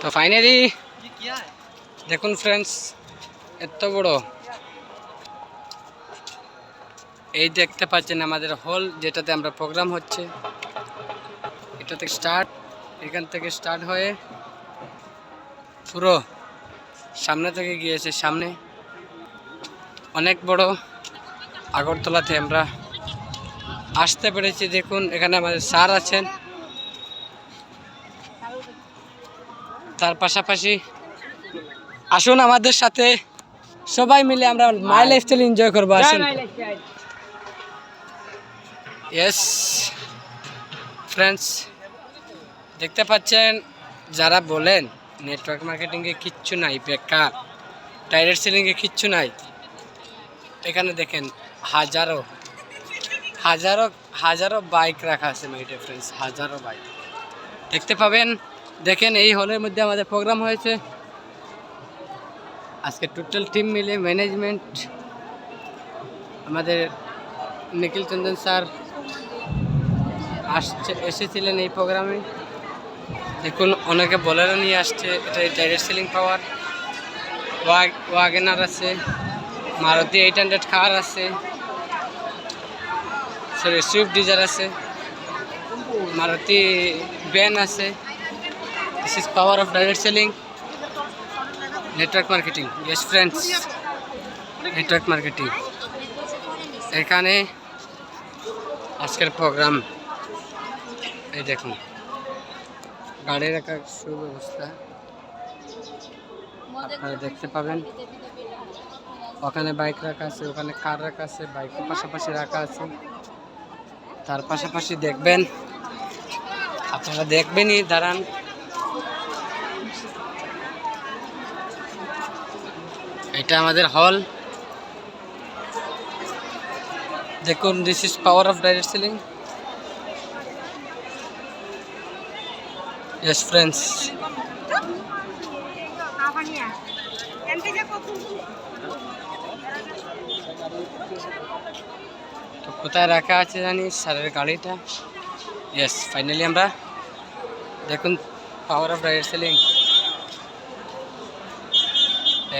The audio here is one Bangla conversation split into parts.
তো ফাইনালি দেখুন ফ্রেন্ডস, এত বড় এই দেখতে পাচ্ছেন আমাদের হল, যেটাতে আমরা প্রোগ্রাম হচ্ছে। এটা থেকে স্টার্ট, এখান থেকে স্টার্ট হয়ে পুরো সামনে থেকে গিয়েছে সামনে। অনেক বড় আগরতলাতে আমরা আসতে পেরেছি। দেখুন এখানে আমাদের স্যার আছেন, তার পাশাপাশি আসুন আমাদের সাথে সবাই মিলে আমরা মাই লাইফস্টাইল এনজয় করবো। আসুন। ইয়েস ফ্রেন্ডস, দেখতে পাচ্ছেন যারা বলেন নেটওয়ার্ক মার্কেটিংয়ে কিচ্ছু নাই, বেকার, ডাইরেক্ট সেলিংয়ে কিচ্ছু নাই, এখানে দেখেন হাজারো হাজারো হাজারো বাইক রাখা আছে মাইটে ফ্রেন্ডস, হাজারো বাইক দেখতে পাবেন। দেখেন এই হলের মধ্যে আমাদের প্রোগ্রাম হয়েছে আজকে। টোটাল টিম মিলে ম্যানেজমেন্ট, আমাদের নিখিল চন্দন স্যার এসেছিলেন এই প্রোগ্রামে। দেখুন অনেকে বোলেরো নিয়ে আসছে, এটা ডাইরেক্ট সেলিং পাওয়ার। ওয়াগনার আছে, মারুতি 800 কার আছে, সরি সুইফট ডিজায়ার আছে, মারুতি ভ্যান আছে। This is power of direct selling, network marketing. Yes friends, network marketing. এখানে আজকের প্রোগ্রাম এই দেখুন, গাড়ি রাখার সুব্যবস্থা আপনারা দেখতে পাবেন। ওখানে বাইক রাখা আছে, ওখানে কার রাখা আছে, বাইকের পাশাপাশি রাখা আছে। তার পাশাপাশি দেখবেন, আপনারা দেখবেনই, দাঁড়ান। এটা আমাদের হল, দেখুন। This is power of direct selling. Yes friends, তো কোথায় রাখা আছে জানি স্যারের গাড়িটা। ইয়েস ফাইনালি আমরা দেখুন পাওয়ার অফ ডাইরেক্ট সেলিং।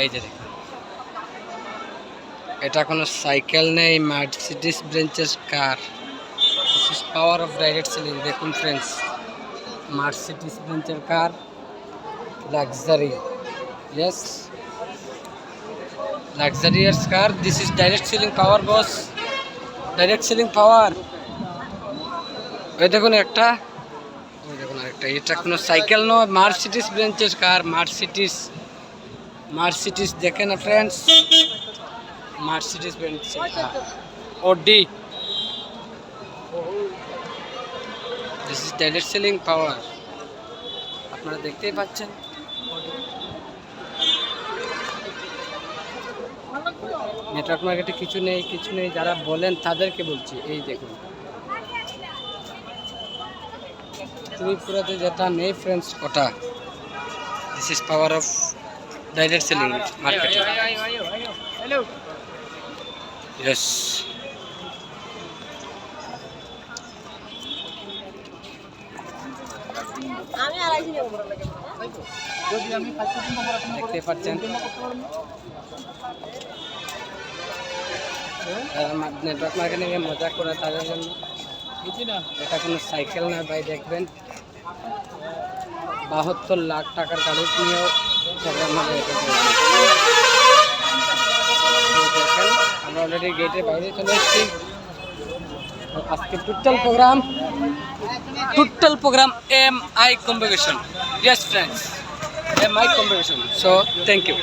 এই যে দেখুন, এটা কোনো সাইকেল নেই, মার্সিডিজ বেঞ্চের car. This is power of direct selling. দেখুন ফ্রেন্ডস, মার্সিডিজ বেঞ্চের car, luxury. Yes, luxurious car. This is direct selling power boss, direct selling power. ওই দেখুন একটা, ওই দেখুন আরেকটা। এটা কোনো সাইকেল নয়, মার্সিডিজ বেঞ্চের কার, মার্সিডিজ দেখেন না ফ্রেন্ডস, মার্সিডিজ বেঞ্চের car, Audi. This is direct selling power, আপনারা দেখতেই পাচ্ছেন। নেটওয়ার্ক মার্কেটে কিছু নেই, কিছু নেই যারা বলেন তাদেরকে বলছি। এই দেখুন ত্রিপুরাতে যেটা নেই ফ্রেন্ডস, ওটা। This is power of direct selling marketing. Yes, দেখতে পাচ্ছেন নেটওয়ার্ক মার্কেটিং এ মজা করে তাদের জন্য। এটা কোনো সাইকেল না ভাই, দেখবেন 72 লাখ টাকার গাড়ি নিয়েও প্রোগ্রাম হবে। দেখেন আমরা অলরেডি গেটের বাইরে চলে এসেছি। আজকে total programme MI competition. Yes friends, MI competition. So thank you.